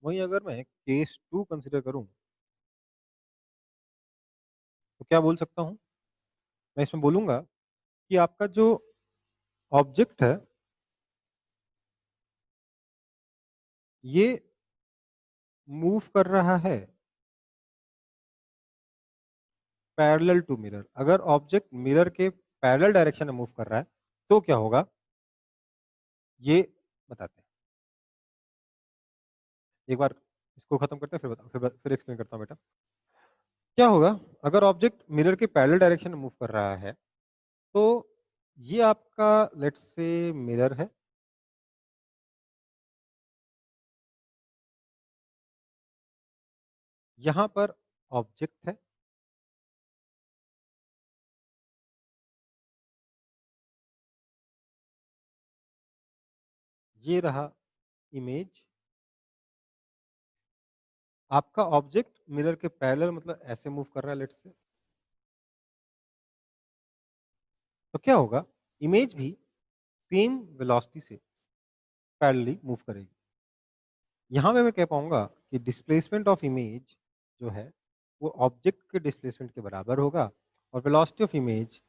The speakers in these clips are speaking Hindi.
वहीं अगर मैं केस 2 कंसीडर करूं तो क्या बोल सकता हूं? मैं इसमें बोलूंगा कि आपका जो ऑब्जेक्ट है ये मूव कर रहा है पैरेलल टू मिरर। अगर ऑब्जेक्ट मिरर के पैरेलल डायरेक्शन में मूव कर रहा है तो क्या होगा ये बताते हैं। एक बार इसको खत्म करते हैं फिर बता फिर एक्सप्लेन करता हूं बेटा। क्या होगा अगर ऑब्जेक्ट मिरर के पैरेलल डायरेक्शन में मूव कर रहा है तो ये आपका लेट्स से मिरर है। यहां पर ऑब्जेक्ट है। ये रहा इमेज। आपका ऑब्जेक्ट मिरर के पैरेलल मतलब ऐसे मूव कर रहा है लेट्स से। तो क्या होगा इमेज भी सेम वेलोसिटी से पैरेलली मूव करेगी। यहां पे मैं कह पाऊंगा कि डिस्प्लेसमेंट ऑफ इमेज जो है वो ऑब्जेक्ट के डिस्प्लेसमेंट के बराबर होगा और velocity of image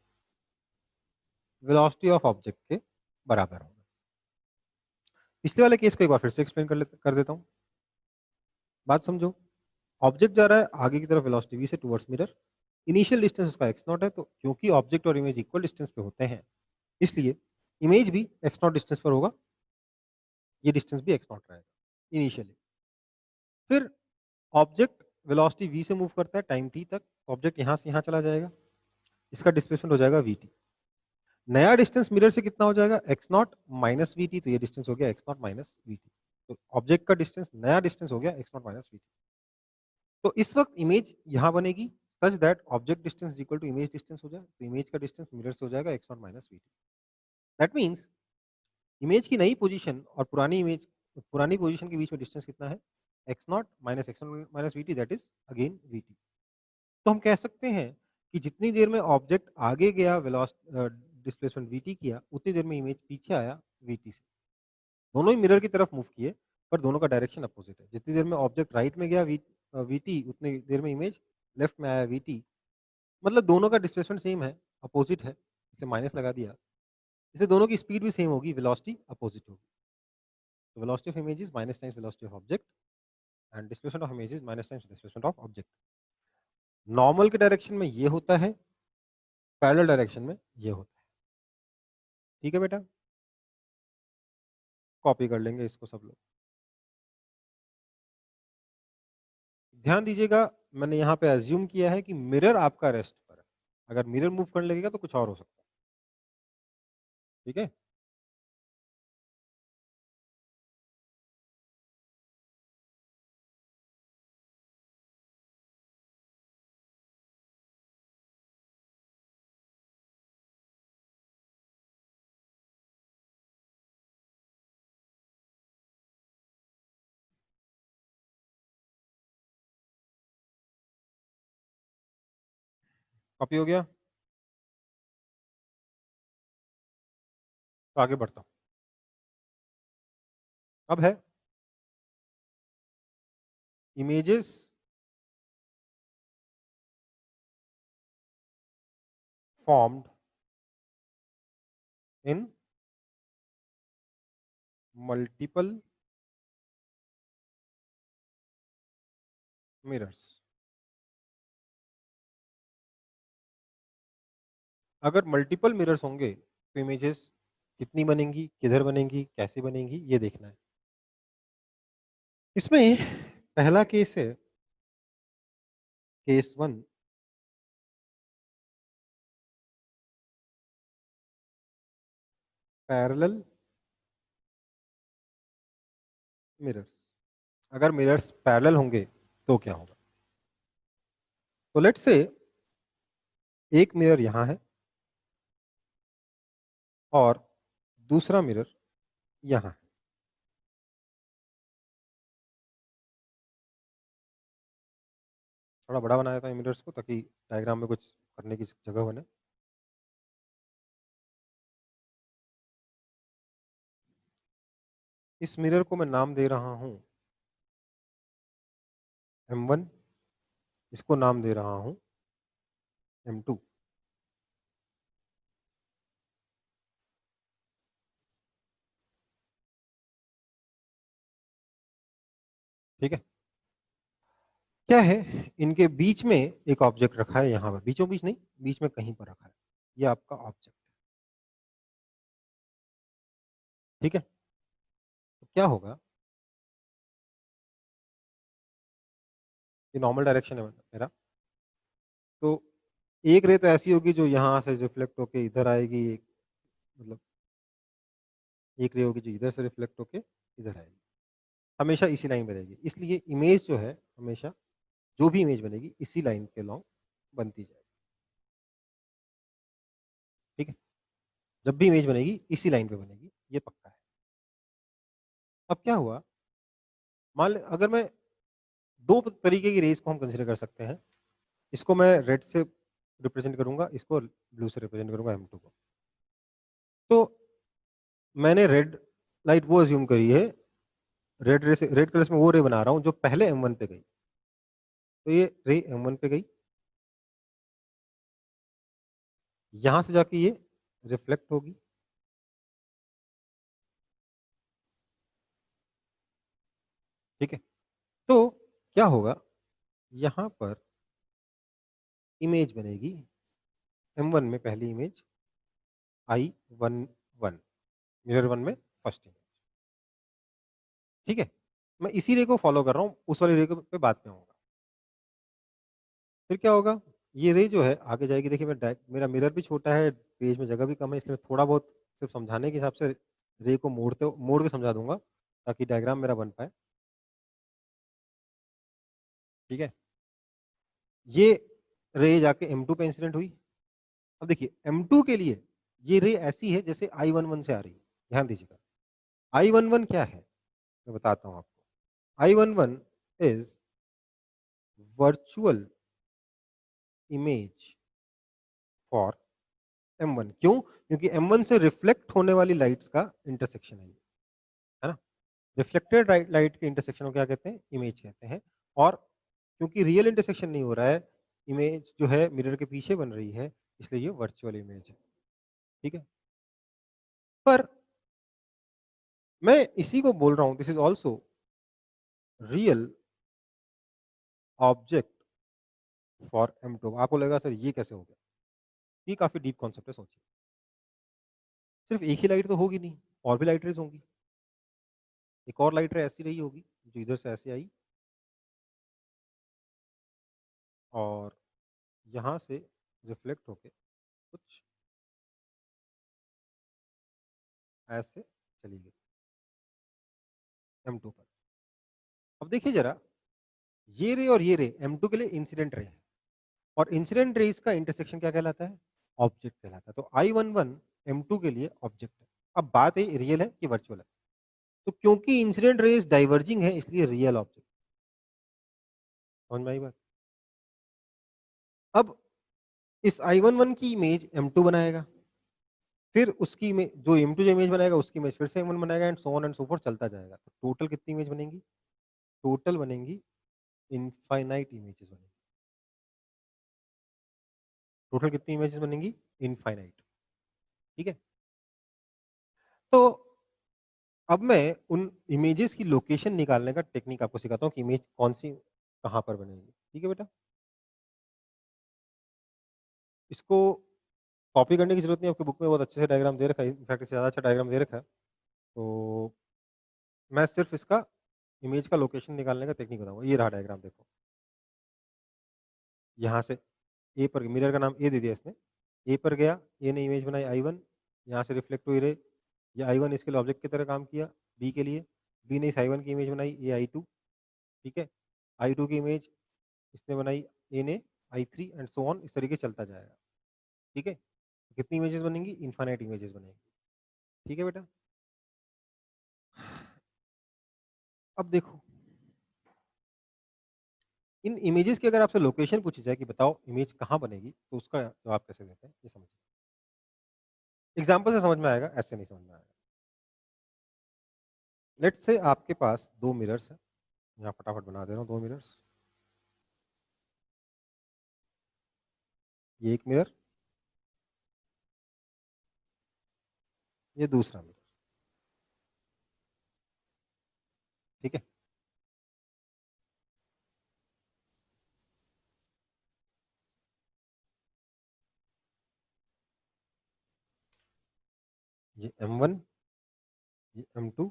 velocity of object के बराबर होगा। पिछले वाले केस को एक बार फिर से एक्सप्लेन कर देता हूं। बात समझो। ऑब्जेक्ट जा रहा है आगे की तरफ वेलोसिटी v से टुवर्ड्स मिरर। इनिशियल डिस्टेंस उसका x नॉट है तो क्योंकि ऑब्जेक्ट और इमेज इक्वल डिस्टेंस पे होते हैं इसलिए इमेज भी x नॉट डिस्टेंस पर होगा। ये डिस्टेंस भी x नॉट रहेगा इनिशियली। फिर ऑब्जेक्ट वेलोसिटी v से मूव करता है टाइम t तक। ऑब्जेक्ट यहां से यहां चला जाएगा। इसका डिस्प्लेसमेंट हो जाएगा vt। नया डिस्टेंस मिरर से कितना हो जाएगा x naught minus v t. तो ये डिस्टेंस हो गया x naught minus v t. तो ऑब्जेक्ट का डिस्टेंस नया डिस्टेंस हो गया x naught minus v t. तो इस वक्त इमेज यहां बनेगी such that object distance equal to image distance हो जाए। तो इमेज का डिस्टेंस मिरर से हो जाएगा x naught minus v T. That means image की नई पोजीशन और पुरानी पोजीशन के बीच में डिस्टेंस कितना है x naught minus v T that is again we t. तो हम कह सकते हैं कि जितनी देर में ऑब्जेक्ट आगे गया डिस्प्लेसमेंट वीटी किया उतनी देर में इमेज पीछे आया वीटी से। दोनों ही मिरर की तरफ मूव किए पर दोनों का डायरेक्शन अपोजिट है। जितनी देर में ऑब्जेक्ट राइट में गया वीटी उतनी देर में इमेज लेफ्ट में आया वीटी। मतलब दोनों का डिस्प्लेसमेंट सेम है अपोजिट है इसे माइनस लगा दिया। इसे दोनों की स्पीड भी सेम होगी वेलोसिटी अपोजिट होगी। तो velocity of image is minus times velocity of object and displacement of image is minus times displacement of object. Normal के डायरेक्शन में ये होता है पैरेलल डायरेक्शन में ये होता है। ठीक है बेटा कॉपी कर लेंगे इसको सब लोग। ध्यान दीजिएगा मैंने यहाँ पे अज्यूम किया है कि मिरर आपका रेस्ट पर है। अगर मिरर मूव करने लगेगा तो कुछ और हो सकता है। ठीक है कॉपी हो गया। तो आगे बढ़ता हूँ। अब है images formed in multiple mirrors. अगर मल्टीपल मिरर्स होंगे तो इमेजेस कितनी बनेंगी किधर बनेंगी कैसे बनेंगी ये देखना है। इसमें पहला केस है केस 1। Parallel mirrors. अगर मिरर्स पैरेलल होंगे तो क्या होगा। तो लेट्स से एक मिरर यहां है और दूसरा मिरर यहां है। थोड़ा बड़ा बनाया था मिरर्स को ताकि डायग्राम में कुछ करने की जगह बने। इस मिरर को मैं नाम दे रहा हूं M1, इसको नाम दे रहा हूं M2। ठीक है, क्या है, इनके बीच में एक ऑब्जेक्ट रखा है, यहां पर बीचों बीच नहीं, बीच में कहीं पर रखा है, ये आपका ऑब्जेक्ट। ठीक है, तो क्या होगा, ये नॉर्मल डायरेक्शन है मेरा, तो एक रे तो ऐसी होगी जो यहाँ से रिफ्लेक्ट होके इधर आएगी, एक मतलब एक रे होगी जो इधर से रिफ्लेक्ट होके इधर आएगी, हमेशा इसी लाइन में रहेगी, इसलिए इमेज जो है हमेशा, जो भी इमेज बनेगी इसी लाइन के लॉन्ग बनती जाएगी। ठीक है, जब भी इमेज बनेगी इसी लाइन पे बनेगी, ये पक्का है। अब क्या हुआ, मान ले अगर मैं दो तरीके की रेज को हम कंसिडर कर सकते हैं, इसको मैं रेड से रिप्रेजेंट करूंगा, इसको ब्लू से रिप्रेजेंट करूंगा M2 को। तो मैंने रेड लाइट वो अज्यूम करी है, रेड रे से, रेड कलर में वो रे बना रहा हूं जो पहले M1 पे गई, तो ये रे M1 पे गई, यहां से जाके ये रिफ्लेक्ट होगी, ठीक है, तो क्या होगा, यहां पर इमेज बनेगी M1 में, पहली इमेज I11, मिरर 1 में फर्स्ट इमेज। ठीक है, मैं इसी रे को फॉलो कर रहा हूं, उस वाली रे पे बाद में आऊंगा। फिर क्या होगा, ये रे जो है आगे जाएगी, देखिए मेरा मिरर भी छोटा है, पेज में जगह भी कम है, इसलिए थोड़ा बहुत सिर्फ समझाने के हिसाब से रे को मोड़ के समझा दूंगा, ताकि डायग्राम मेरा बन पाए। ठीक है, ये रे जाके M2 पे इंसिडेंट हुई। अब देखिए M2 के लिए ये रे ऐसी है जैसे I11 से आ रही है, ध्यान दीजिएगा। I11 क्या है, मैं बताता हूं आपको। I11 is virtual image for M1। क्यों, क्योंकि M1 से रिफ्लेक्ट होने वाली लाइट्स का इंटरसेक्शन है ना। रिफ्लेक्टेड लाइट के इंटरसेक्शन को क्या कहते हैं, इमेज कहते हैं। और क्योंकि रियल इंटरसेक्शन नहीं हो रहा है, इमेज जो है मिरर के पीछे बन रही है, इसलिए ये वर्चुअल इमेज है। ठीक है, पर मैं इसी को बोल रहा हूं, this is also real object for M2। आपको लगेगा सर ये कैसे हो गया, ये काफी डीप कॉन्सेप्ट है, सोचिए। सिर्फ एक ही लाइट तो होगी नहीं, और भी लाइट रेज होंगी। एक और लाइट रे ऐसी रही होगी जो इधर से ऐसे आई और यहाँ से रिफ्लेक्ट होके कुछ ऐसे चली गई M2 पर। अब देखिए जरा, ये रे और ये रे M2 के लिए इंसिडेंट रे है, और इंसिडेंट रेज का इंटरसेक्शन क्या कहलाता है, ऑब्जेक्ट कहलाता है। तो I11 M2 के लिए ऑब्जेक्ट है। अब बात है रियल है कि वर्चुअल है, तो क्योंकि इंसिडेंट रेज डाइवर्जिंग है इसलिए रियल ऑब्जेक्ट। समझ में आई बात। अब इस I11 की इमेज M2 बनाएगा, फिर उसकी इमेज जो M2 जो इमेज बनाएगा उसकी इमेज फिर से M1 बनाएगा, and so on and so fourth चलता जाएगा। तो टोटल कितनी इमेज बनेंगी, टोटल बनेंगी इनफाइनाइट इमेजेस बनेंगी। टोटल कितनी इमेजेस बनेंगी, इनफाइनाइट। ठीक है, तो अब मैं उन इमेजेस की लोकेशन निकालने का टेक्निक आपको सिखाता हूँ कि इमेज कौन सी कहाँ पर बनेगी। ठीक है बेटा, इसको कॉपी करने की जरूरत नहीं, आपके बुक में बहुत अच्छे से डायग्राम दे रखा है, इनफैक्ट इससे ज़्यादा अच्छा डायग्राम दे रखा है। तो मैं सिर्फ इसका इमेज का लोकेशन निकालने का टेक्निक बताऊंगा। ये रहा डायग्राम, देखो यहाँ से ए पर, मिरर का नाम ए दे दिया इसने, ए पर गया, ए ने इमेज बनाई I1, यहाँ से रिफ्लेक्ट हुई रे, ये I1 इसके लिए ऑब्जेक्ट की तरह काम किया, बी के लिए, बी ने इस I1 की इमेज बनाई, ये I2। ठीक है, I2 की इमेज इसने बनाई, ए ने I3, एंड सो ऑन, इस तरीके चलता जाएगा। ठीक है, कितनी इमेजेस बनेंगी, इनफाइनाइट इमेजेस बनेंगी। ठीक है बेटा, अब देखो इन इमेजेस की अगर आपसे लोकेशन पूछी जाए कि बताओ इमेज कहाँ बनेगी, तो उसका जवाब कैसे देते हैं ये समझिए। एग्जाम्पल से समझ में आएगा, ऐसे नहीं समझ में आएगा। लेट्स से आपके पास दो मिरर्स हैं, यहाँ फटाफट बना दे रहा हूँ दो मिरर्स। ये एक मिरर, ये दूसरा मिरर, ठीक है। ये M1, ये M2,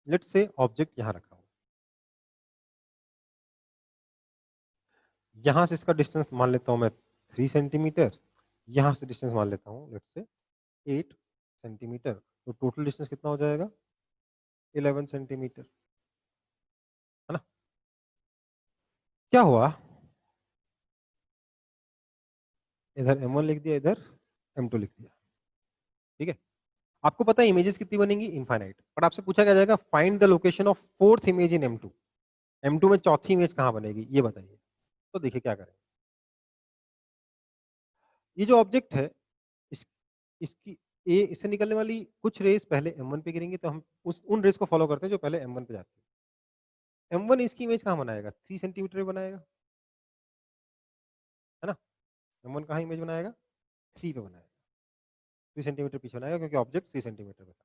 लेट्स से ऑब्जेक्ट यहाँ रखा हो, यहाँ से इसका डिस्टेंस मान लेता हूँ मैं 3 सेंटीमीटर, यहाँ से डिस्टेंस मान लेता हूँ लेट्स से 8 सेंटीमीटर, तो टोटल डिस्टेंस कितना हो जाएगा 11 सेंटीमीटर, है ना। क्या हुआ, इधर M1 लिख दिया, इधर M2 लिख दिया, ठीक है। आपको पता है इमेजेस कितनी बनेंगी, इनफाइनाइट, पर आपसे पूछा क्या जाएगा find the location of fourth image in M2, M2 में चौथी इमेज कहाँ बनेगी ये बताइए। तो देखिए क्या करें, ये जो ऑब्जेक्ट है इस, इसकी इससे निकलने वाली कुछ रेस पहले M1 पे गिरेंगी, तो हम उन रेस को फॉलो करते हैं जो पहले M1 पे जाती है। M1 इसकी इमेज कहाँ बनाएगा, 3 सेंटीमीटर पे बनाएगा, है ना। M1 कहाँ इमेज बनाएगा, 3 पे बनाएगा, 3 सेंटीमीटर पीछे बनाएगा क्योंकि ऑब्जेक्ट 3 सेंटीमीटर पे था।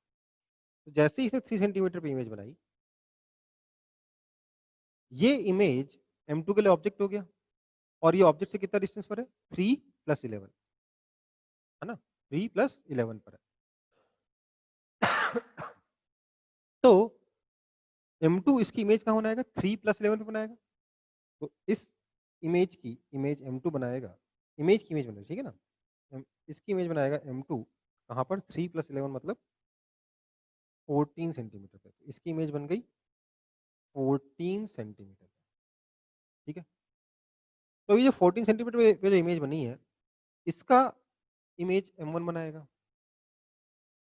तो जैसे ही इसने 3 सेंटीमीटर पे इमेज बनाई, ये इमेज M2 के लिए ऑब्जेक्ट हो गया, और ये ऑब्जेक्ट से कितना डिस्टेंस पर है, 3 + 11, है ना, 3 + 11 पर है। तो M2 इसकी इमेज कहाँ बनाएगा, 3 + 11 पे बनाएगा, तो इस इमेज की इमेज M2 बनाएगा, इमेज की इमेज बनाएगा, ठीक है ना। इसकी इमेज बनाएगा M2 कहाँ पर, 3 + 11 मतलब 14 सेंटीमीटर पे, इसकी इमेज बन गई 14 सेंटीमीटर, ठीक है। तो ये जो 14 सेंटीमीटर पे जो इमेज बनी है, इसका इमेज M1 बनाएगा,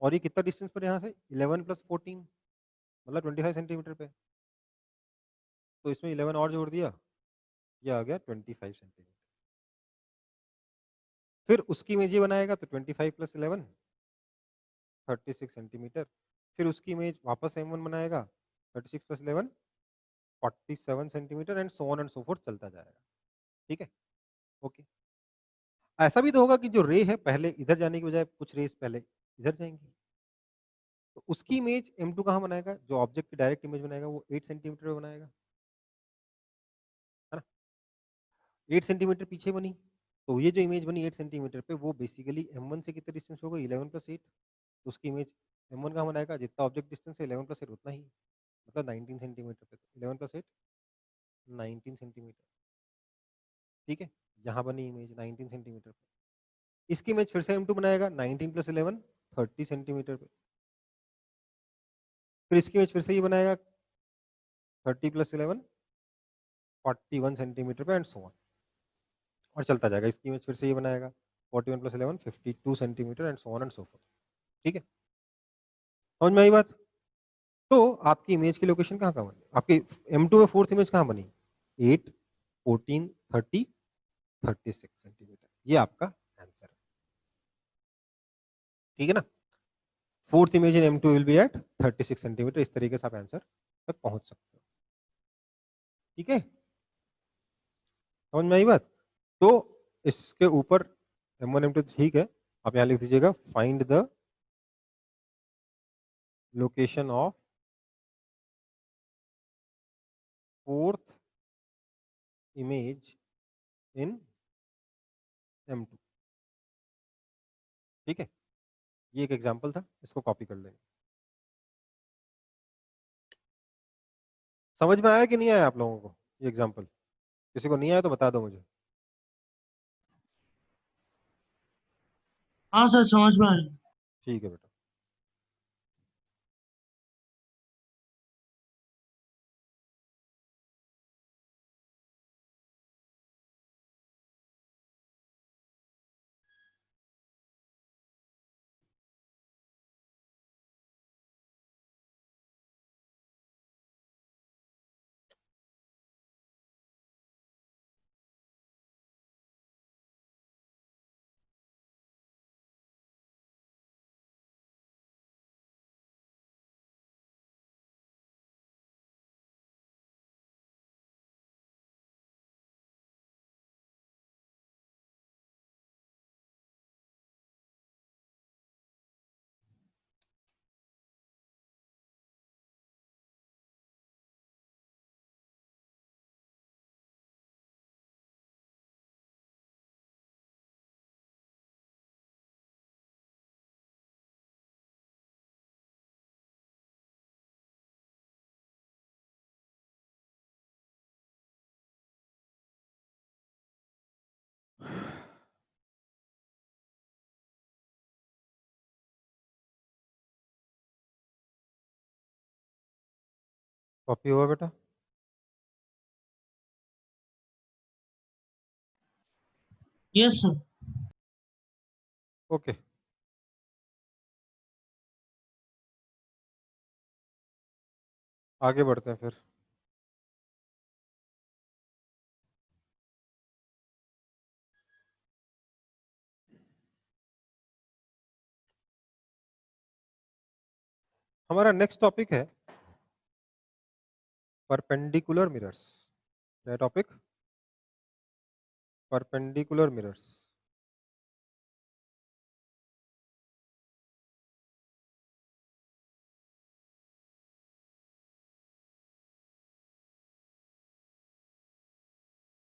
और ये कितना डिस्टेंस पर यहाँ से 11 + 14 मतलब 25 सेंटीमीटर पे, तो इसमें 11 और जोड़ दिया, ये आ गया 25 सेंटीमीटर। फिर उसकी इमेज ये बनाएगा, तो 25 + 11 36 सेंटीमीटर। फिर उसकी इमेज वापस M1 बनाएगा, 36 + 11 47 centimetre, and so on and so fourth चलता जाएगा, ठीक है। ओके, ऐसा भी तो होगा कि जो रे है पहले इधर जाने की बजाय कुछ रेस पहले इधर जाएंगी, तो उसकी इमेज M2 कहाँ बनाएगा, जो ऑब्जेक्ट की डायरेक्ट इमेज बनाएगा वो 8 सेंटीमीटर पे बनाएगा, है ना। 8 सेंटीमीटर पीछे बनी, तो ये जो इमेज बनी 8 सेंटीमीटर पे, वो बेसिकली M1 से कितना डिस्टेंस होगा, 11 + 8, तो उसकी इमेज M1 कहाँ बनाएगा, जितना ऑब्जेक्ट डिस्टेंस है 11 + 8 उतना ही, मतलब 19 सेंटीमीटर पे, 11 + 8 19 सेंटीमीटर, ठीक है। यहाँ बनी इमेज 19 सेंटीमीटर पे, इसकी इमेज फिर से M2 बनाएगा 19 + 11 30 सेंटीमीटर पे, फिर इसकी इमेज फिर से ये बनाएगा 30 + 11 41 सेंटीमीटर पे, एंड सो ऑन, और चलता जाएगा। इसकी इमेज फिर से ये बनाएगा 41 + 11 52 centimetre, and so on and so fourth, ठीक है। समझ में आई बात। तो आपकी इमेज की लोकेशन कहाँ कहाँ बनी, आपकी M2 में फोर्थ इमेज कहाँ बनी, 8 14 30 36 सेंटीमीटर, ये आपका आंसर है, ठीक है ना। Fourth image in M2 will be at 36 centimetre, इस तरीके से आप आंसर तक पहुंच सकते हो, ठीक है। समझ में आई बात। तो इसके ऊपर M1 M2 ठीक है, आप यहाँ लिख दीजिएगा find the location of fourth image in M2, ठीक है। ये एक एग्जांपल था, इसको कॉपी कर लेंगे। समझ में आया कि नहीं आया आप लोगों को ये एग्जांपल, किसी को नहीं आया तो बता दो मुझे। हाँ सर, समझ में आया। ठीक है बेटा। कॉपी हुआ बेटा? Yes sir. ओके, आगे बढ़ते हैं फिर। हमारा नेक्स्ट टॉपिक है परपेंडिकुलर मिरर्स। क्या टॉपिक? Perpendicular mirrors.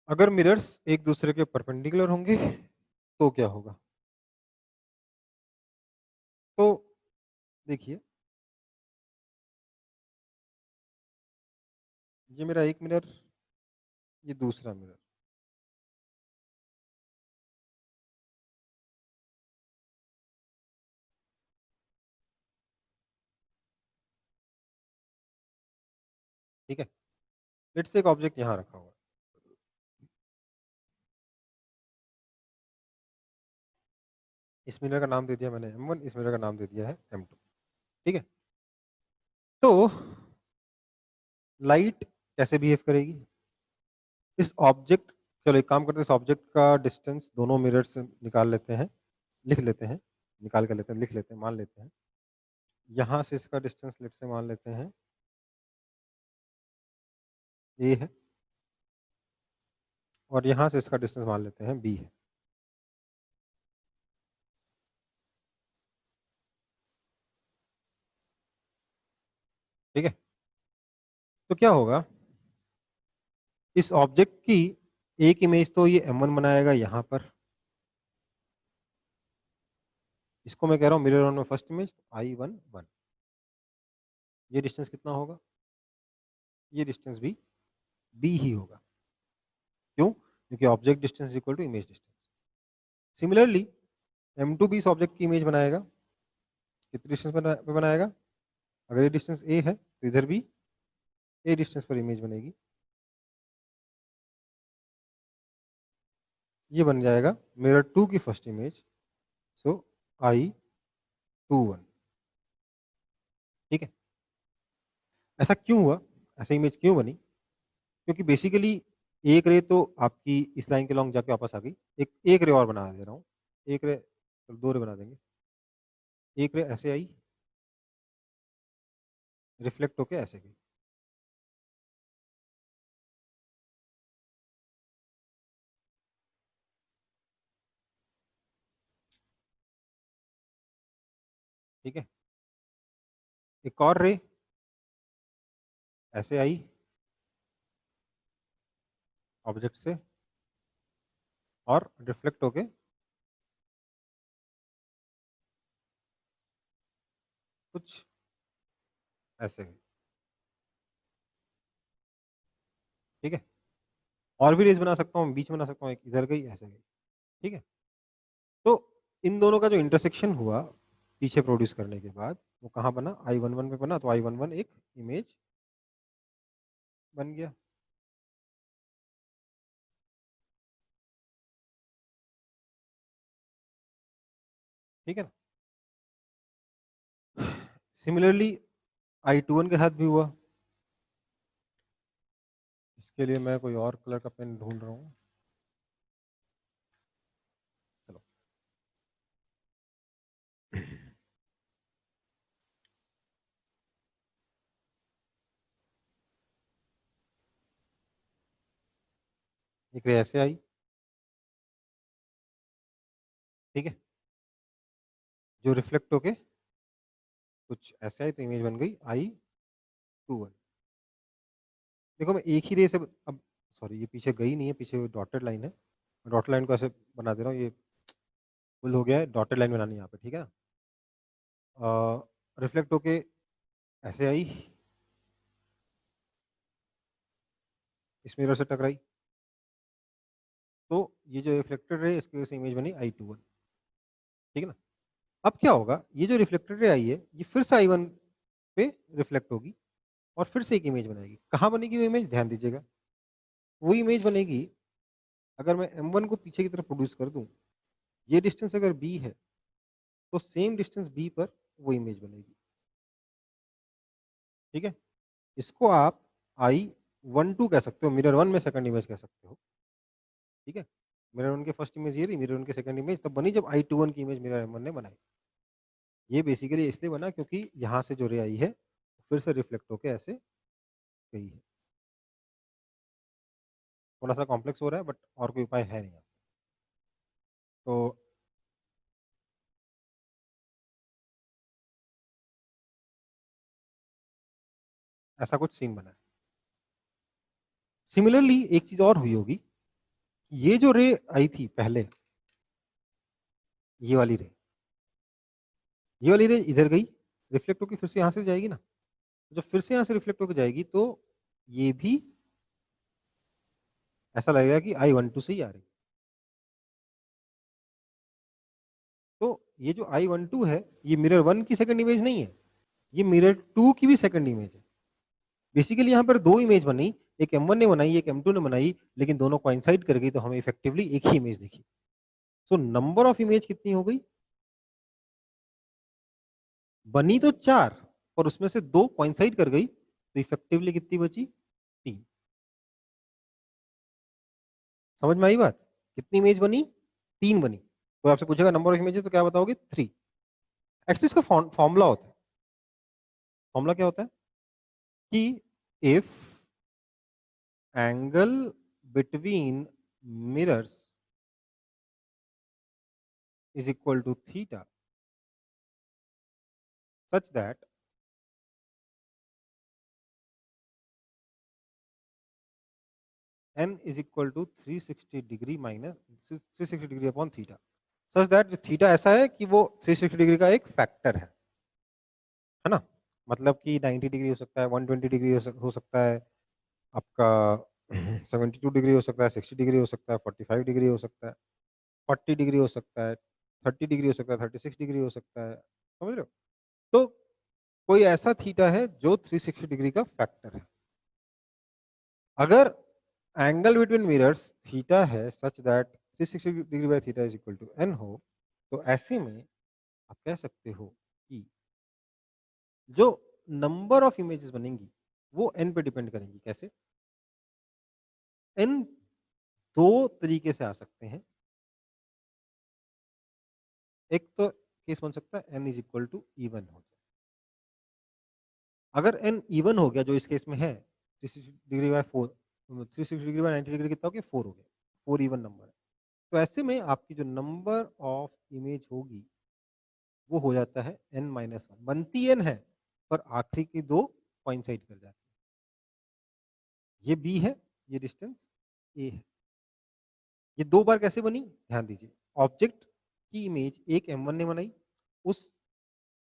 अगर मिरर्स एक दूसरे के परपेंडिकुलर होंगे तो क्या होगा? तो देखिए, ये मेरा एक मिरर, ये दूसरा मिरर। ठीक है, लेट्स से एक ऑब्जेक्ट यहाँ रखा हुआ है। इस मिरर का नाम दे दिया मैंने M1, इस मिरर का नाम दे दिया है M2। ठीक है, तो लाइट कैसे बिहेव करेगी? इस ऑब्जेक्ट, चलो एक काम करते हैं, इस ऑब्जेक्ट का डिस्टेंस दोनों मिरर से निकाल लेते हैं, लिख लेते हैं, निकाल कर लेते हैं, लिख लेते हैं, मान लेते हैं। यहाँ से इसका डिस्टेंस लेट से मान लेते हैं A है, और यहाँ से इसका डिस्टेंस मान लेते हैं B है। ठीक है, तो क्या होगा, इस ऑब्जेक्ट की एक इमेज तो ये M1 बनाएगा यहाँ पर, इसको मैं कह रहा हूँ मिरर वन में फर्स्ट इमेज I1 1। ये डिस्टेंस कितना होगा? ये डिस्टेंस भी B ही होगा। क्यों? क्योंकि object distance equal to image distance. Similarly M2 भी इस ऑब्जेक्ट की इमेज बनाएगा, कितने डिस्टेंस पे बनाएगा? अगर ये डिस्टेंस A है तो इधर भी A डिस्टेंस पर इमेज बनेगी। ये बन जाएगा मिरर 2 की फर्स्ट इमेज, सो I21। ठीक है, ऐसा क्यों हुआ, ऐसा इमेज क्यों बनी? क्योंकि बेसिकली एक रे तो आपकी इस लाइन के लॉन्ग जाके वापस आ गई, एक रे और बना दे रहा हूँ, एक रे, दो रे बना देंगे। एक रे ऐसे आई, रिफ्लेक्ट होके ऐसे गई। ठीक है, एक और रे ऐसे आई ऑब्जेक्ट से और रिफ्लेक्ट होके कुछ ऐसे गई। ठीक है, और भी रेज बना सकता हूँ, बीच में बना सकता हूँ, एक इधर गई ऐसे गई। ठीक है, तो इन दोनों का जो इंटरसेक्शन हुआ पीछे प्रोड्यूस करने के बाद, वो कहाँ बना? I11 पे बना, तो I11 एक इमेज बन गया। ठीक है ना? सिमिलरली I21 के साथ भी हुआ। इसके लिए मैं कोई और कलर का पेन ढूंढ रहा हूँ। चलो, एक रे ऐसे आई। ठीक है, जो रिफ्लेक्ट होके कुछ ऐसे आई, तो इमेज बन गई I21। देखो मैं एक ही रे से अब, सॉरी ये पीछे गई नहीं है, पीछे डॉटेड लाइन है, डॉटेड लाइन को ऐसे बना दे रहा हूँ, ये फुल हो गया है, डॉटेड लाइन बनानी है यहाँ पे। ठीक है ना? रिफ्लेक्ट होके ऐसे आई, इस मिरर से टकराई, तो ये जो रिफ्लेक्टेड रे, इसकी वजह से इमेज बनी I21। ठीक है ना? अब क्या होगा, ये जो रिफ्लेक्टेड रे आई है ये फिर से I1 पे रिफ्लेक्ट होगी, और फिर से एक इमेज बनाएगी। कहाँ बनेगी वो इमेज, ध्यान दीजिएगा। वो इमेज बनेगी, अगर मैं m1 को पीछे की तरफ प्रोड्यूस कर दूं, ये डिस्टेंस अगर b है तो सेम डिस्टेंस b पर वो इमेज बनेगी। ठीक है, इसको आप I12 कह सकते हो, मिरर 1 में सेकंड इमेज कह सकते हो। ठीक है, मिरर 1 के फर्स्ट इमेज ये रही, मिरर 1 के सेकंड इमेज तब बनी जब I21 की इमेज मिरर m1 ने बनाई। ये बेसिकली इसलिए बना क्योंकि यहाँ से जो रे आई है फिर से रिफ्लेक्ट होके ऐसे गई है। थोड़ा सा कॉम्प्लेक्स हो रहा है बट और कोई उपाय है नहीं। तो ऐसा कुछ सीन बना है। सिमिलरली एक चीज और हुई होगी, ये जो रे आई थी पहले, ये वाली रे, ये वाली रे इधर गई, रिफ्लेक्ट होकर फिर से यहां से जाएगी ना। जब फिर से यहां से रिफ्लेक्ट होकर जाएगी तो ये भी ऐसा लगेगा कि I12 से ही आ रही। तो ये जो I12 है ये मिरर 1 की सेकंड इमेज नहीं है, ये मिरर 2 की भी सेकंड इमेज है। बेसिकली यहाँ पर दो इमेज बनी, एक m1 ने बनाई एक m2 ने बनाई, लेकिन दोनों कोइंसाइड कर गई तो हमें इफेक्टिवली एक ही इमेज दिखी। सो नंबर ऑफ इमेज कितनी हो गई, बनी तो 4 और उसमें से 2 कोइंसाइड कर गई तो इफेक्टिवली कितनी बची, 3। समझ में आई बात, कितनी इमेज बनी, 3 बनी। तो आपसे पूछेगा नंबर ऑफ इमेजेस तो क्या बताओगे, 3। एक्चुअली इसका फॉर्मूला होता है, फॉर्मूला क्या होता है कि if angle between mirrors is equal to theta such that n is equal to 360 degree minus 360 degree upon theta such that theta ऐसा है कि वो 360 डिग्री का एक फैक्टर है ना। मतलब कि 90 डिग्री हो सकता है, 120 डिग्री हो सकता है, आपका 72 डिग्री हो सकता है, 60 डिग्री हो सकता है, 45 डिग्री हो सकता है, 40 डिग्री हो सकता है, 30 डिग्री हो सकता है, 36 डिग्री हो सकता है। समझ रहे हो, तो कोई ऐसा थीटा है जो 360 डिग्री का फैक्टर है। अगर एंगल बिटवीन मिरर्स थीटा है such that 360 degree by theta is equal to n हो, तो ऐसे में आप कह सकते हो कि जो नंबर ऑफ इमेजेस बनेंगी वो n पे डिपेंड करेंगी। कैसे, n दो तरीके से आ सकते हैं। एक तो केस बन सकता है n is equal to even हो जाए। अगर n इवन हो गया जो इस केस में है 360 degree bye 4, 360 degree bye 90 degree कितना हो गया, 4 हो गया, 4 इवन नंबर है। तो ऐसे में आपकी जो नंबर ऑफ इमेज होगी वो हो जाता है n-1। बनती n है पर आखिरी की दो कोइंसाइड कर जाती है। ये b है, ये डिस्टेंस a है। ये दो बार कैसे बनी, ध्यान दीजिए। ऑब्जेक्ट की इमेज एक m1 ने बनाई, उस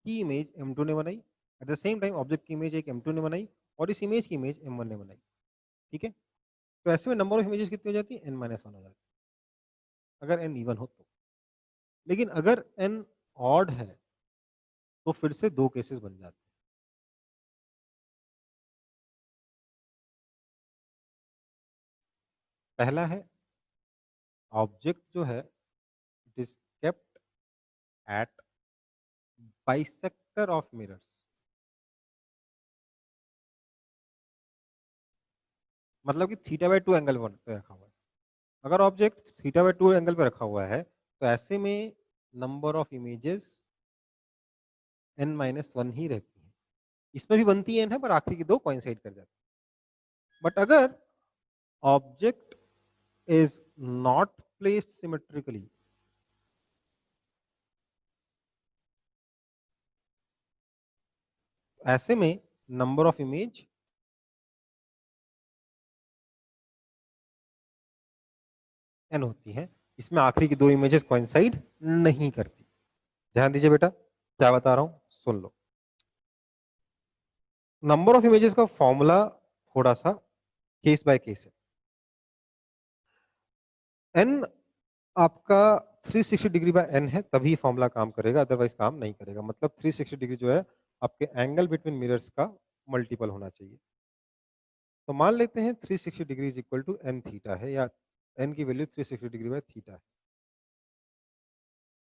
की इमेज m2 ने बनाई, at the same time object की इमेज एक m2 ने बनाई और इस इमेज की इमेज m1 ने बनाई। ठीक है, तो ऐसे में नंबर ऑफ इमेजेस कितनी हो जाती है, n-1 हो जाती है अगर n इवन हो तो। लेकिन अगर n ऑड है तो फिर से दो केसेस बन जाते हैं। पहला है ऑब्जेक्ट जो है it is kept at bisector of mirrors. मतलब कि थीटा बाय 2 एंगल पे रखा हुआ है। अगर ऑब्जेक्ट थीटा बाय 2 एंगल पे रखा हुआ है तो ऐसे में नंबर ऑफ इमेजेस n-1 ही रहती है। इसमें भी बनती है n है पर आखिरी की दो कोइंसाइड कर जाती है। बट अगर object is not placed symmetrically, ऐसे में नंबर ऑफ इमेज n होती है। इसमें आखिरी की दो इमेजेस कोइंसाइड नहीं करती। ध्यान दीजिए बेटा, क्या बता रहा हूं सुन लो। नंबर ऑफ इमेजेस का फॉर्मूला थोड़ा सा केस बाय केस है। n आपका 360 डिग्री बाय n है तभी फॉर्मूला काम करेगा, अदरवाइज काम नहीं करेगा। मतलब 360 डिग्री जो है आपके एंगल बिटवीन मिरर्स का मल्टीपल होना चाहिए। तो मान लेते हैं 360 degree is equal to n theta है, या एन की वैल्यू 360 डिग्री बाय थीटा है।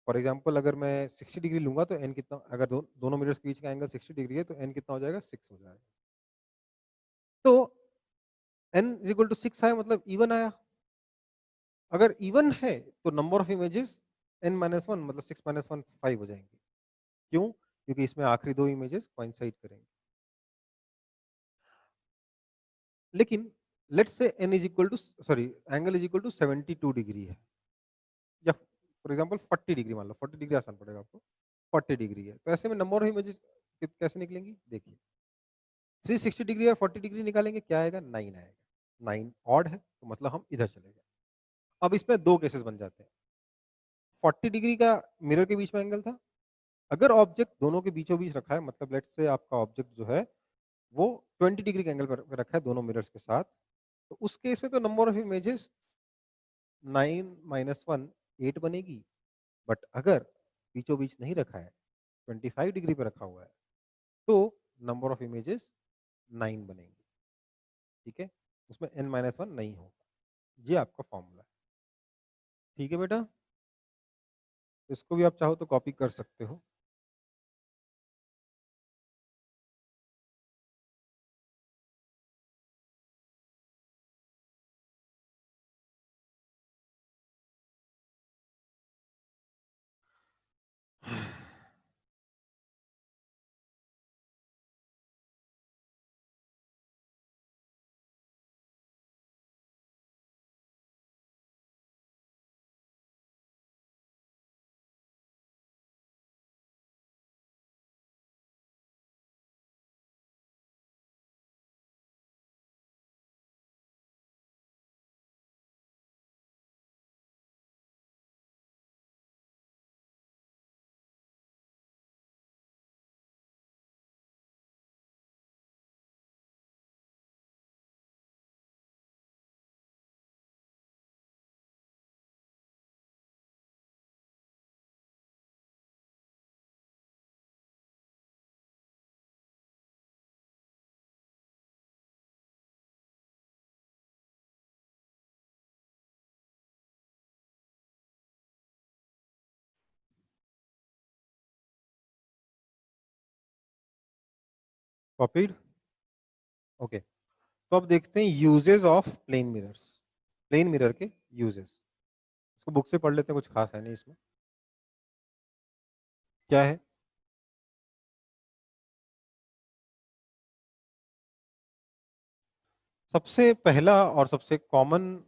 फॉर एग्जांपल अगर मैं 60 डिग्री लूंगा तो एन कितना, अगर दोनों मिरर्स के बीच का एंगल 60 डिग्री है तो एन कितना हो जाएगा, 6 हो जाएगा। तो एन इज इक्वल टू 6 आया, मतलब इवन आया। अगर इवन है तो number of images n minus one, मतलब 6 माइनस वन 5 हो जाएंगे। क्यों? क्योंकि इसमें आखिरी दो इमेजेस कोइंसाइड करेंगे। लेकिन let's say n is equal to, sorry, angle is equal to 72 degree है, या फॉर एग्जांपल 40 डिग्री मान लो, 40 डिग्री आसान पड़ेगा आपको, 40 डिग्री है, तो ऐसे में नंबर ऑफ इमेजेस कैसे निकलेंगी, देखिए 360 डिग्री और 40 डिग्री निकालेंगे, क्या आएगा, 9 आएगा। 9 ऑड है तो मतलब हम इधर चले गए। अब इसमें दो केसेस बन जाते हैं। 40 डिग्री का मिरर के बीच में एंगल था, अगर ऑब्जेक्ट दोनों के बीचों बीच रखा है, मतलब लेट्स से आपका ऑब्जेक्ट जो है वो 20 डिग्री के एंगल पर रखा है दोनों मिरर्स के साथ, तो उस केस में तो number of images 9 minus one 8 बनेगी। बट अगर बीचों बीच नहीं रखा है, 25 डिग्री पे रखा हुआ है, तो नंबर ऑफ इमेजेस 9 बनेंगी। ठीक है, उसमें n माइनस वन नहीं होगा। ये आपका फॉर्मूला है। ठीक है बेटा, इसको भी आप चाहो तो कॉपी कर सकते हो। कॉपीड। ओके, तो अब देखते हैं uses of plane mirrors, plane mirror के यूजेस। इसको बुक से पढ़ लेते हैं, कुछ खास है नहीं इसमें। क्या है? सबसे पहला और सबसे कॉमन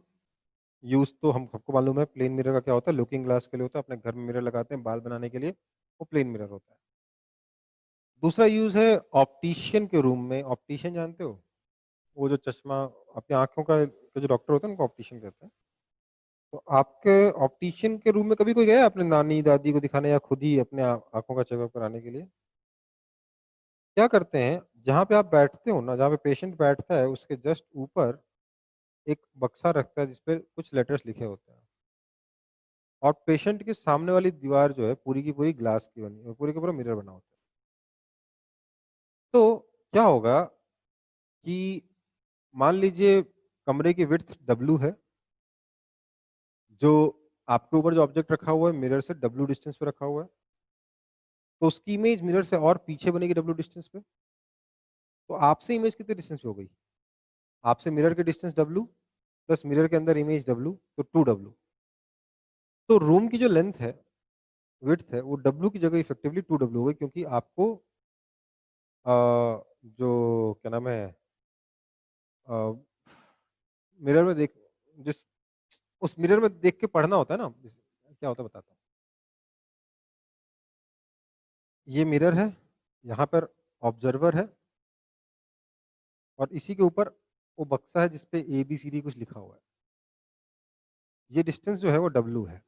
यूज तो हम सबको मालूम है, प्लेन मिरर का क्या होता है, लुकिंग ग्लास के लिए होता है, अपने घर में मिरर लगाते हैं बाल बनाने के लिए, वो प्लेन मिरर होता है। दूसरा यूज है ऑप्टिशियन के रूम में। ऑप्टिशियन जानते हो, वो जो चश्मा आपकी आंखों का जो डॉक्टर होता है उनको ऑप्टिशियन कहते हैं। तो आपके ऑप्टिशियन के रूम में कभी कोई गया अपने नानी दादी को दिखाने, या खुद ही अपने आंखों का चेकअप कराने के लिए? क्या करते हैं, जहाँ पे आप बैठते हो ना, जहाँ पे पेशेंट बैठता है उसके जस्ट ऊपर एक बक्सा रखता है जिसपे कुछ लेटर्स लिखे होते हैं, और पेशेंट के सामने वाली दीवार जो है पूरी की पूरी ग्लास की बनी है, पूरी का पूरा मिरर बना होता है। तो क्या होगा कि मान लीजिए कमरे की विड्थ W है, जो आपके ऊपर जो ऑब्जेक्ट रखा हुआ है मिरर से W डिस्टेंस पे रखा हुआ है, तो उसकी इमेज मिरर से और पीछे बनेगी W डिस्टेंस पे। तो आपसे इमेज कितने डिस्टेंस पे हो गई, आपसे मिरर के डिस्टेंस W प्लस मिरर के अंदर इमेज W, तो 2W। तो रूम की जो लेंथ है, विड्थ है, वो W की जगह इफेक्टिवली 2W हो गई, क्योंकि आपको जो क्या नाम है, मिरर में देख, जिस उस मिरर में देख के पढ़ना होता है ना, क्या होता है बताता हूँ। ये मिरर है, यहाँ पर ऑब्जर्वर है, और इसी के ऊपर वो बक्सा है जिसपे ABCD कुछ लिखा हुआ है। ये डिस्टेंस जो है वो W है।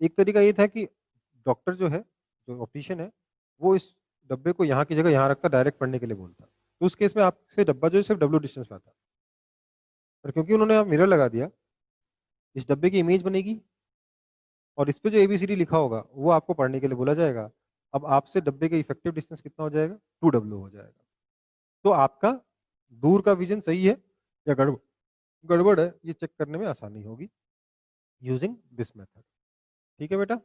एक तरीका ये था कि डॉक्टर जो है, जो ऑप्टिशियन है, वो इस डब्बे को यहाँ की जगह यहाँ रखता, डायरेक्ट पढ़ने के लिए बोलता। तो उस केस में आपसे डब्बा जो है सिर्फ W डिस्टेंस पे आता। पर क्योंकि उन्होंने आप मिरर लगा दिया, इस डब्बे की इमेज बनेगी, और इस पे जो ABCD लिखा होगा वो आपको पढ़ने के लिए बोला जाएगा। अब आपसे डब्बे का इफेक्टिव डिस्टेंस कितना हो जाएगा, 2W हो जाएगा। तो आपका दूर का विजन सही है या गड़बड़ है, ये चेक करने में आसानी होगी यूजिंग दिस मेथड। ठीक है बेटा।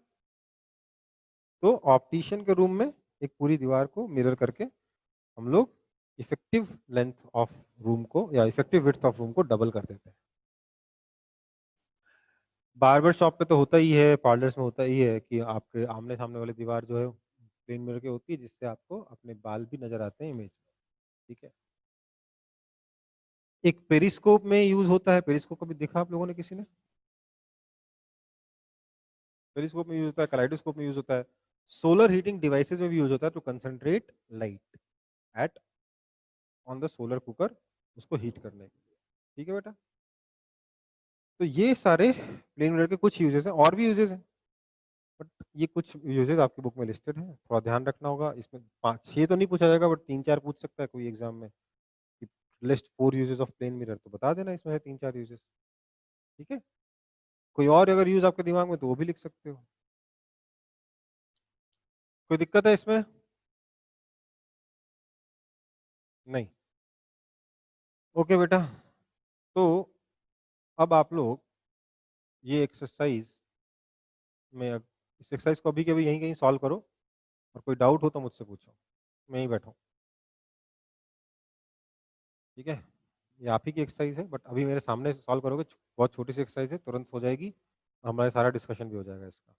तो ऑप्टिशियन के रूम में एक पूरी दीवार को मिरर करके हम लोग इफेक्टिव लेंथ ऑफ रूम को या इफेक्टिव विड्थ ऑफ रूम को डबल कर देते हैं। बार्बर शॉप पे तो होता ही है, पार्लर्स में होता ही है कि आपके आमने सामने वाली दीवार जो है प्लेन मिरर की होती है, जिससे आपको अपने बाल भी नजर आते हैं इमेज में। ठीक है। एक पेरिस्कोप में यूज होता है, पेरिस्कोप कभी देखा आप लोगों ने किसी ने? पेरिस्कोप में यूज होता है, कलाइडोस्कोप में यूज होता है, सोलर हीटिंग डिवाइसेस में भी यूज होता है to concentrate light at on the solar cooker, उसको हीट करने के लिए। ठीक है बेटा। तो ये सारे प्लेन मिरर के कुछ यूजेस हैं, और भी यूजेस हैं, बट ये कुछ यूजेस आपकी बुक में लिस्टेड है, थोड़ा ध्यान रखना होगा। इसमें 5-6 तो नहीं पूछा जाएगा, बट 3-4 पूछ सकता है कोई एग्जाम में कि list 4 uses of plane mirror, तो बता देना इसमें है 3-4 यूजेस। ठीक है। कोई और अगर यूज आपके दिमाग में तो वो भी लिख सकते हो। कोई दिक्कत है इसमें? नहीं। ओके बेटा। तो अब आप लोग ये एक्सरसाइज में इस एक्सरसाइज को अभी के अभी यहीं कहीं सॉल्व करो, और कोई डाउट हो तो मुझसे पूछो, मैं ही बैठा हूँ। ठीक है। ये आप ही की एक्सरसाइज है, बट अभी मेरे सामने सॉल्व करोगे, बहुत छोटी सी एक्सरसाइज है, तुरंत हो जाएगी, हमारा सारा डिस्कशन भी हो जाएगा इसका।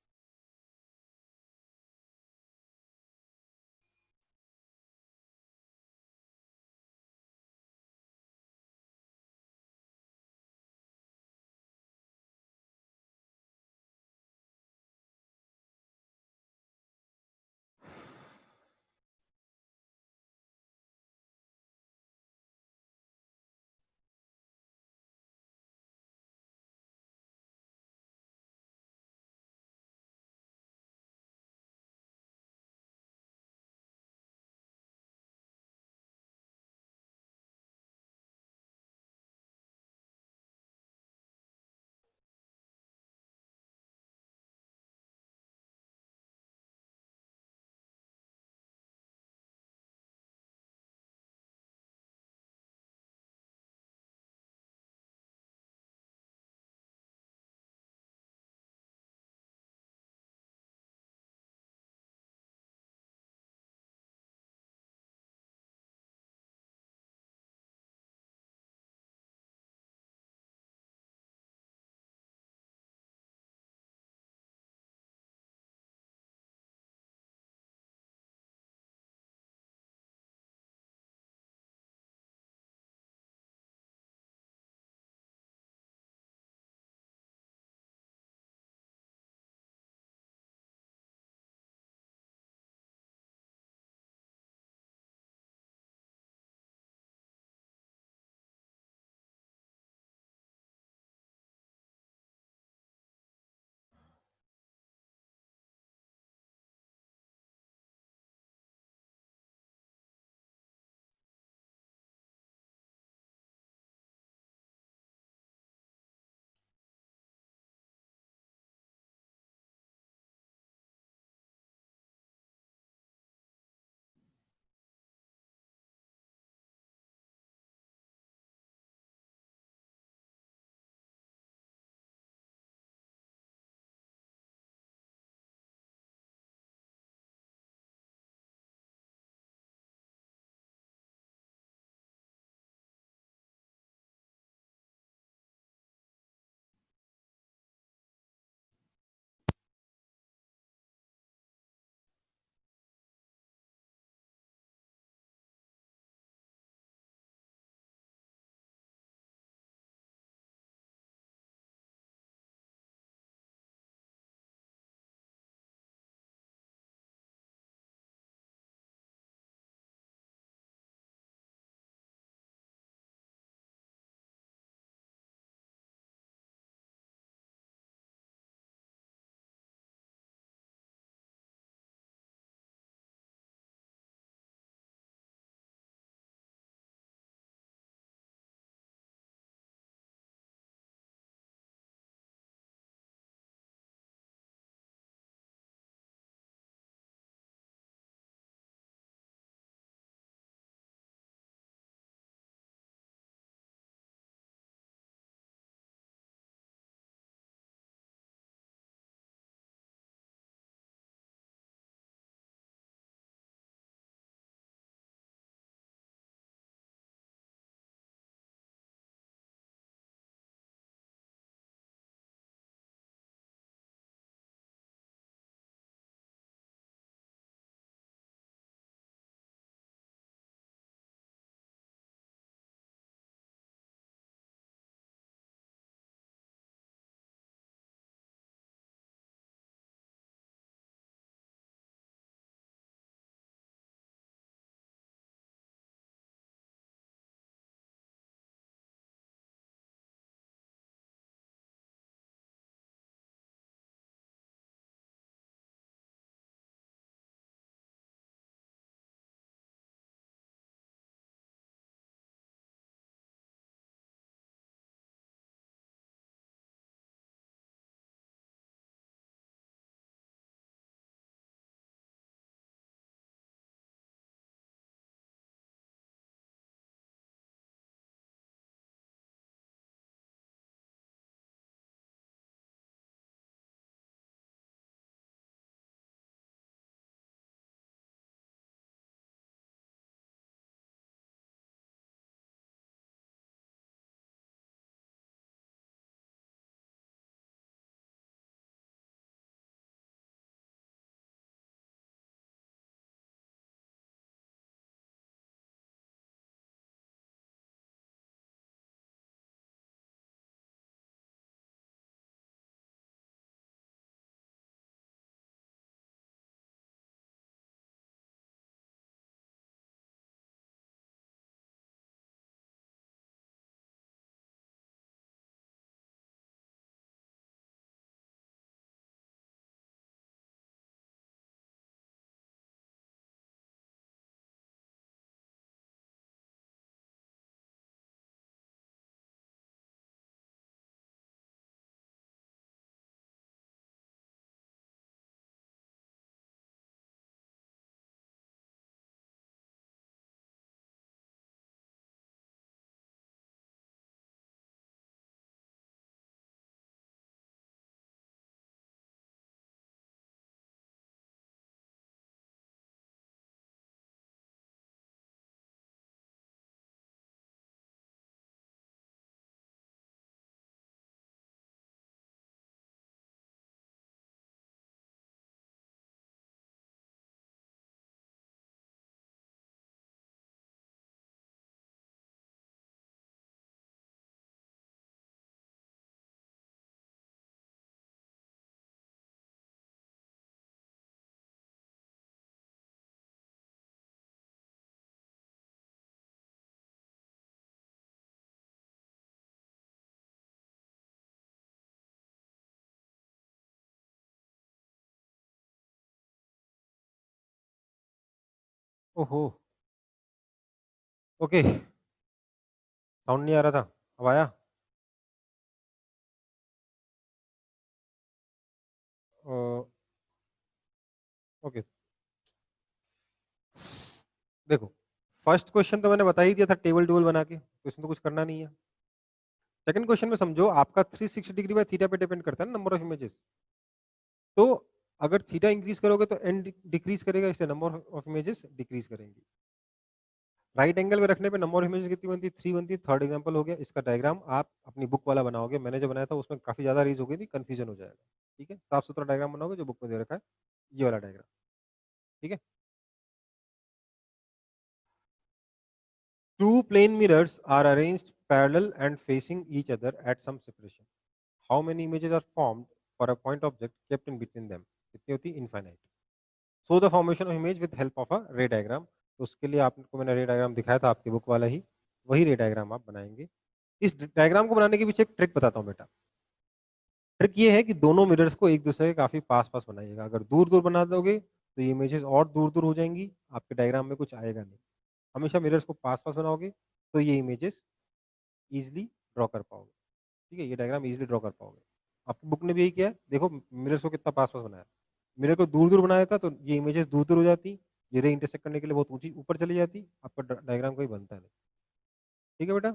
ओहो, ओके, साउंड नहीं आ रहा था, अब आया? ओके, देखो फर्स्ट क्वेश्चन तो मैंने बता ही दिया था टेबल टेबल बना के, तो इसमें तो कुछ करना नहीं है। सेकंड क्वेश्चन में समझो आपका 360 डिग्री बाय थीटा पे डिपेंड करता है ना नंबर ऑफ इमेजेस। तो अगर थीटा इंक्रीज करोगे तो एन डिक्रीज करेगा, इसलिए नंबर ऑफ इमेजेस डिक्रीज करेंगे। राइट एंगल में रखने पे नंबर ऑफ इमेजेस कितनी बनती है? 3 बनती है। थर्ड एग्जांपल हो गया, इसका डायग्राम आप अपनी बुक वाला बनाओगे, मैंने जो बनाया था उसमें काफी ज्यादा रीज हो गई थी, कंफ्यूजन हो जाएगा। ठीक है, साफ सुथरा डायग्राम बनाओगे जो बुक में दे रखा है, ये वाला डायग्राम। ठीक है, two plane mirrors are arranged parallel and facing each other at some separation. How many images are formed for a point object kept in between them? कितनी होती है? Infinite. So the formation of image with help of a ray diagram. तो उसके लिए आपको मैंने रे डायग्राम दिखाया था आपकी बुक वाला ही, वही रे डायग्राम आप बनाएंगे। इस डायग्राम को बनाने के पीछे एक ट्रिक बताता हूँ बेटा। ट्रिक ये है कि दोनों मिरर्स को एक दूसरे के काफी पास पास बनाइएगा। अगर दूर दूर बना दोगे तो ये इमेजेस और दूर दूर हो जाएंगी, आपके डायग्राम में कुछ आएगा नहीं। हमेशा मिरर्स को पास पास बनाओगे तो ये इमेजेस इजीली ड्रॉ कर पाओगे। ठीक है, ये डायग्राम इजीली ड्रॉ कर पाओगे। आपकी बुक ने भी यही किया है, देखो मिरर्स को कितना पास पास बनाया। मिरर को दूर दूर बनाया था तो ये इमेजेस दूर दूर हो जाती, ये रे इंटरसेक्ट करने के लिए बहुत ऊंची ऊपर चली जाती, आपका डायग्राम कोई बनता नहीं। ठीक है बेटा,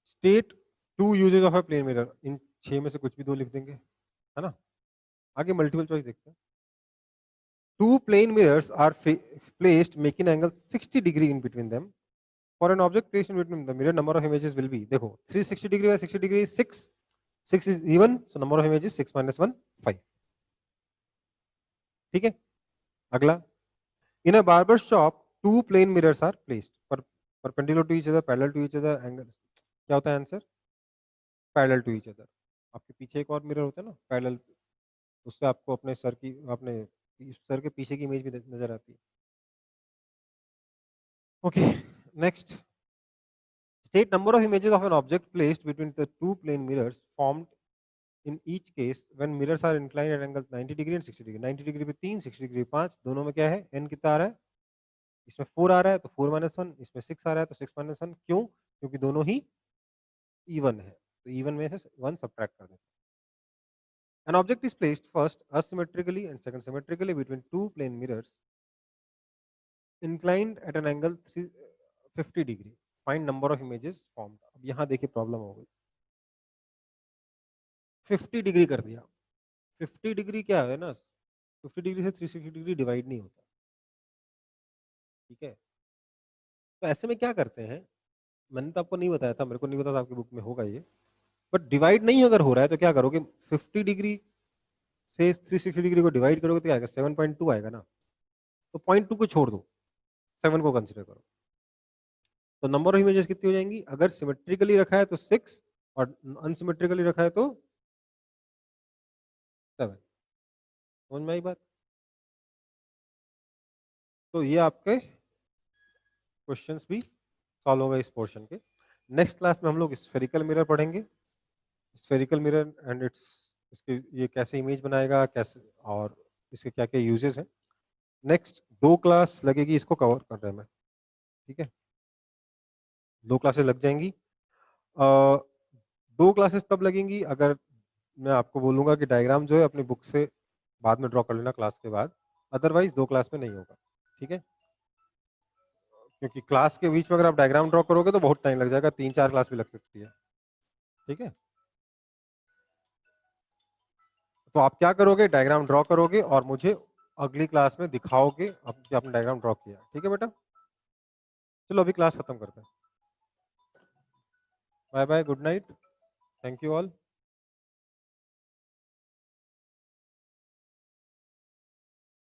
state two uses of a plane mirror. इन 6 में से कुछ भी 2 लिख देंगे, है ना। आगे मल्टीपल चॉइस देखते हैं। Two plane mirrors are placed making angle 60 degree in between them. For an object placed in between the mirror, number of images will be, देखो 360 degree by 60 degree is 6, 6 is even, so number of images 6 minus 1 5. ठीक है, अगला, in a barber shop two plane mirrors are placed perpendicular to each other, parallel to each other, angle, क्या होता है answer? Parallel to each other. आपके पीछे एक और मिरर होता है ना पैरेलल, उससे आपको अपने सर की, अपने सर के पीछे की इमेज भी नजर आती है। Okay, next, state number of images of an object placed between the two plane mirrors formed in each case when mirrors are inclined at angle 90 degree and 60 degree। 90 degree पे 3, 60 डिग्री 5, दोनों में क्या है? n कितना आ रहा है? इसमें 4 आ रहा है तो 4 माइनस 1, इसमें 6 आ रहा है तो 6 माइनस 1। क्यों? क्योंकि दोनों ही इवन है, तो इवन में से 1 सब्ट्रैक्ट कर देते हैं। An object is placed first asymmetrically and second symmetrically between two plane mirrors inclined at an angle 50 degree. Find number of images formed। अब यहाँ देखिए प्रॉब्लम हो गई, 50 डिग्री कर दिया। 50 डिग्री क्या है ना, 50 डिग्री से 360 डिग्री डिवाइड नहीं होता। ठीक है, तो ऐसे में क्या करते हैं, मैंने तो आपको नहीं बताया था, मेरे को नहीं पता था आपकी बुक में होगा ये, बट डिवाइड नहीं अगर हो रहा है तो क्या करोगे, 50 डिग्री से 360 डिग्री को डिवाइड करोगे तो क्या आएगा? 7.2 आएगा ना। तो 0.2 को छोड़ दो, 7 को कंसिडर करो, तो नंबर ऑफ इमेजेस कितनी हो जाएंगी? अगर सिमेट्रिकली रखा है तो 6 और अनसिमेट्रिकली रखा है तो 7। समझ में आई बात? तो ये आपके क्वेश्चंस भी सॉल्व होगा इस पोर्शन के। नेक्स्ट क्लास में हम लोग स्फेरिकल मिरर पढ़ेंगे, स्फेरिकल मिरर एंड इट्स, इसके ये कैसे इमेज बनाएगा, कैसे, और इसके क्या क्या यूजेस हैं। नेक्स्ट 2 क्लास लगेगी इसको कवर करने में। ठीक है, 2 क्लासेस लग जाएंगी। 2 क्लासेस तब लगेंगी अगर मैं आपको बोलूंगा कि डायग्राम जो है अपनी बुक से बाद में ड्रॉ कर लेना क्लास के बाद, अदरवाइज 2 क्लास में नहीं होगा। ठीक है, क्योंकि क्लास के बीच में अगर आप डायग्राम ड्रॉ करोगे तो बहुत टाइम लग जाएगा, 3-4 क्लास भी लग सकती है। ठीक है, तो आप क्या करोगे, डायग्राम ड्रॉ करोगे और मुझे अगली क्लास में दिखाओगे कि आपने डायग्राम ड्रॉ किया। ठीक है बेटा, चलो अभी क्लास खत्म करते हैं। Bye bye, good night, thank you all.